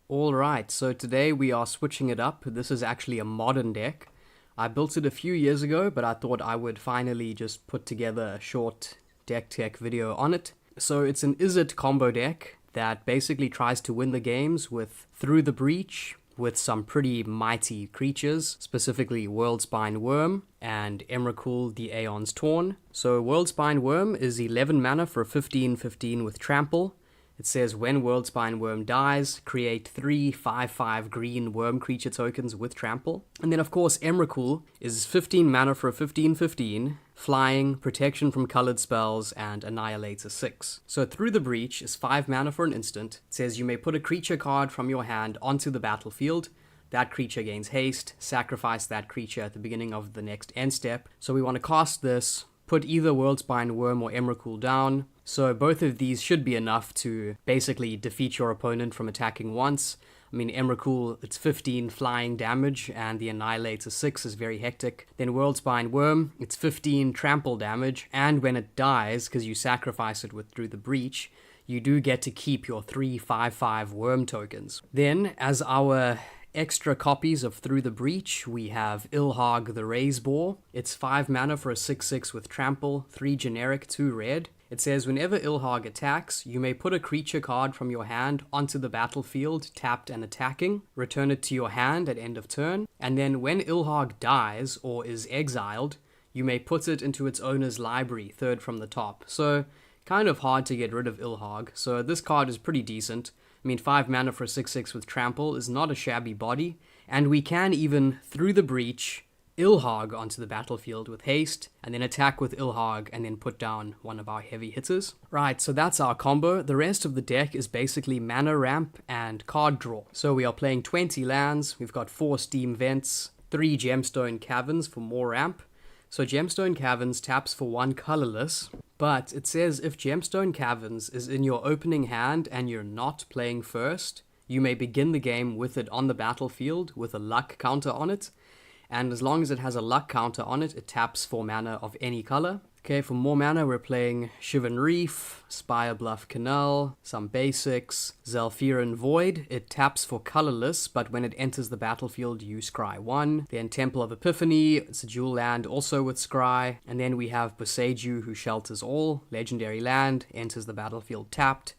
Alright, so today we are switching it up. This is actually a modern deck. I built it a few years ago, but I thought I would finally just put together a short deck tech video on it. So it's an Is It combo deck that basically tries to win the games with Through the Breach, with some pretty mighty creatures, specifically Worldspine Wurm and Emrakul the Aeons Torn. So Worldspine Wurm is 11 mana for a 15/15 with Trample. It says when Worldspine Wurm dies, create 3 5/5 green worm creature tokens with Trample. And then of course Emrakul is 15 mana for a 15/15, flying, protection from colored spells, and annihilates a 6. So Through the Breach is 5 mana for an instant. It says you may put a creature card from your hand onto the battlefield. That creature gains haste, sacrifice that creature at the beginning of the next end step. So we want to cast this, put either Worldspine Wurm or Emrakul down. So both of these should be enough to basically defeat your opponent from attacking once. I mean, Emrakul, it's 15 flying damage, and the Annihilator 6 is very hectic. Then Worldspine Wurm, it's 15 trample damage, and when it dies, because you sacrifice it with Through the Breach, you do get to keep your 3 5/5 worm tokens. Then, as our extra copies of Through the Breach, we have Ilharg the Raze Boar. It's 5 mana for a 6/6 with Trample, 3 generic, 2 red. It says whenever Ilharg attacks, you may put a creature card from your hand onto the battlefield, tapped and attacking. Return it to your hand at end of turn. And then when Ilharg dies or is exiled, you may put it into its owner's library, third from the top. So kind of hard to get rid of Ilharg. So this card is pretty decent. I mean, 5 mana for a 6/6 with Trample is not a shabby body. And we can even, Through the Breach, Ilharg onto the battlefield with haste, and then attack with Ilharg, and then put down one of our heavy hitters. Right, so that's our combo. The rest of the deck is basically mana ramp and card draw. So we are playing 20 lands, we've got 4 steam vents, 3 Gemstone Caverns for more ramp. So Gemstone Caverns taps for 1 colorless, but it says if Gemstone Caverns is in your opening hand and you're not playing first, you may begin the game with it on the battlefield with a luck counter on it. And as long as it has a luck counter on it, it taps for mana of any color. Okay, for more mana, we're playing Shivan Reef, Spirebluff Canal, some basics, Zhalfirin Void. It taps for colorless, but when it enters the battlefield, you scry 1. Then Temple of Epiphany, it's a dual land also with scry. And then we have Boseiju, who shelters all, legendary land, enters the battlefield tapped.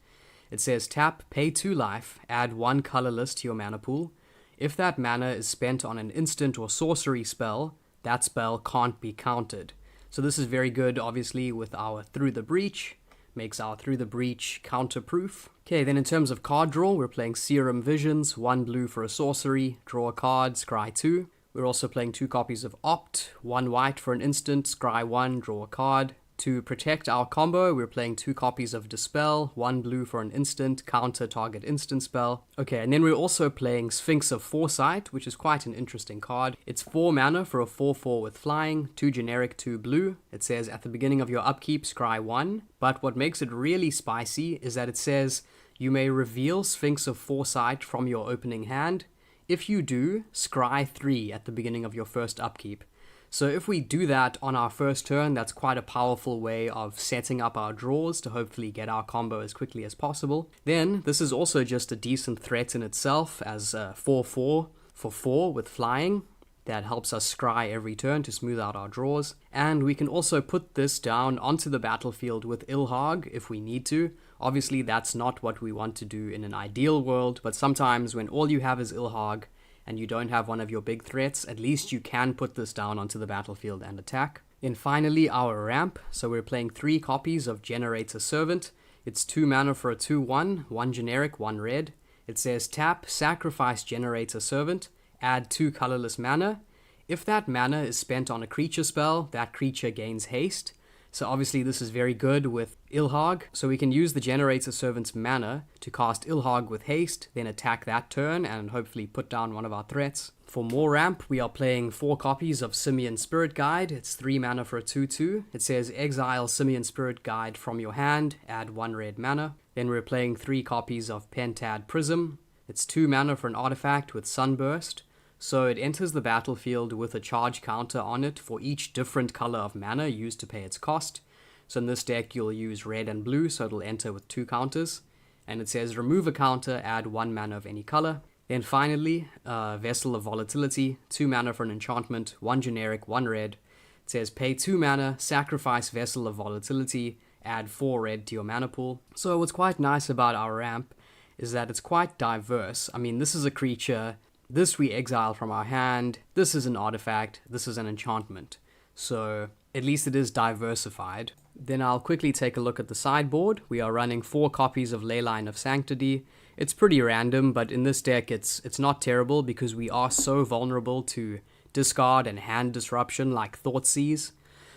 It says tap, pay 2 life, add 1 colorless to your mana pool. If that mana is spent on an instant or sorcery spell, that spell can't be countered. So this is very good, obviously, with our Through the Breach. Makes our Through the Breach counter-proof. Okay, then in terms of card draw, we're playing Serum Visions, 1 blue for a sorcery, draw a card, scry 2. We're also playing 2 copies of Opt, 1 white for an instant, scry 1, draw a card. To protect our combo, we're playing 2 copies of Dispel, 1 blue for an instant, counter target instant spell. Okay, and then we're also playing Sphinx of Foresight, which is quite an interesting card. It's 4 mana for a 4/4 with flying, 2 generic, 2 blue. It says at the beginning of your upkeep, scry 1. But what makes it really spicy is that it says you may reveal Sphinx of Foresight from your opening hand. If you do, scry 3 at the beginning of your first upkeep. So if we do that on our first turn, that's quite a powerful way of setting up our draws to hopefully get our combo as quickly as possible. Then, this is also just a decent threat in itself as 4/4 for 4 with flying. That helps us scry every turn to smooth out our draws. And we can also put this down onto the battlefield with Ilharg if we need to. Obviously, that's not what we want to do in an ideal world, but sometimes when all you have is Ilharg, and you don't have one of your big threats, at least you can put this down onto the battlefield and attack. Then finally, our ramp. So we're playing 3 copies of Generator Servant. It's 2 mana for a 2/1, 1 generic, 1 red. It says tap, sacrifice Generator Servant, add 2 colorless mana. If that mana is spent on a creature spell, that creature gains haste. So obviously this is very good with Ilharg. So we can use the Generator Servant's mana to cast Ilharg with haste, then attack that turn and hopefully put down one of our threats. For more ramp, we are playing 4 copies of Simian Spirit Guide. It's 3 mana for a 2/2. It says exile Simian Spirit Guide from your hand, add 1 red mana. Then we're playing 3 copies of Pentad Prism. It's 2 mana for an artifact with Sunburst. So it enters the battlefield with a charge counter on it for each different color of mana used to pay its cost. So in this deck you'll use red and blue, so it'll enter with 2 counters. and it says remove a counter, add 1 mana of any color. Then finally, Vessel of Volatility, 2 mana for an enchantment, 1 generic, 1 red. It says pay 2 mana, sacrifice Vessel of Volatility, add 4 red to your mana pool. So what's quite nice about our ramp is that it's quite diverse. I mean, this is a creature, this we exile from our hand, this is an artifact, this is an enchantment. So at least it is diversified. Then I'll quickly take a look at the sideboard. We are running 4 copies of Leyline of Sanctity. It's pretty random, but in this deck it's not terrible because we are so vulnerable to discard and hand disruption like Thoughtseize.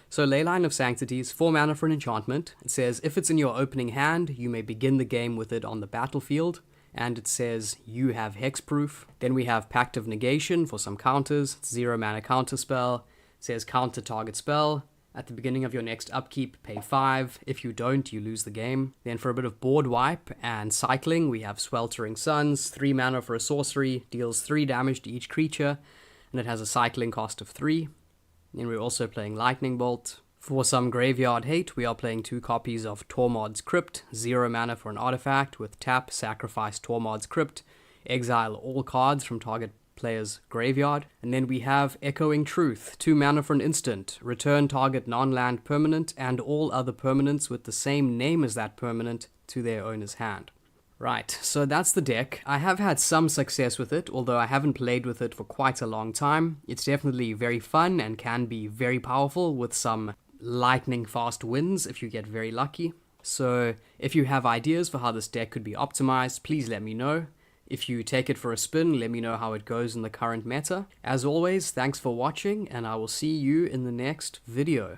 So Leyline of Sanctity is 4 mana for an enchantment. It says if it's in your opening hand, you may begin the game with it on the battlefield. And it says you have hexproof. Then we have Pact of Negation for some counters. It's 0 mana counter spell. It says counter target spell. At the beginning of your next upkeep, pay 5. If you don't, you lose the game. Then for a bit of board wipe and cycling, we have Sweltering Suns, 3 mana for a sorcery, deals 3 damage to each creature, and it has a cycling cost of 3. Then we're also playing Lightning Bolt. For some graveyard hate, we are playing 2 copies of Tormod's Crypt, 0 mana for an artifact, with tap, sacrifice Tormod's Crypt, exile all cards from target player's graveyard. And then we have Echoing Truth, 2 mana for an instant, return target non-land permanent and all other permanents with the same name as that permanent to their owner's hand. Right, so that's the deck. I have had some success with it, although I haven't played with it for quite a long time. It's definitely very fun and can be very powerful with some lightning fast wins if you get very lucky. So if you have ideas for how this deck could be optimized, please let me know. If you take it for a spin, let me know how it goes in the current meta. As always, thanks for watching, and I will see you in the next video.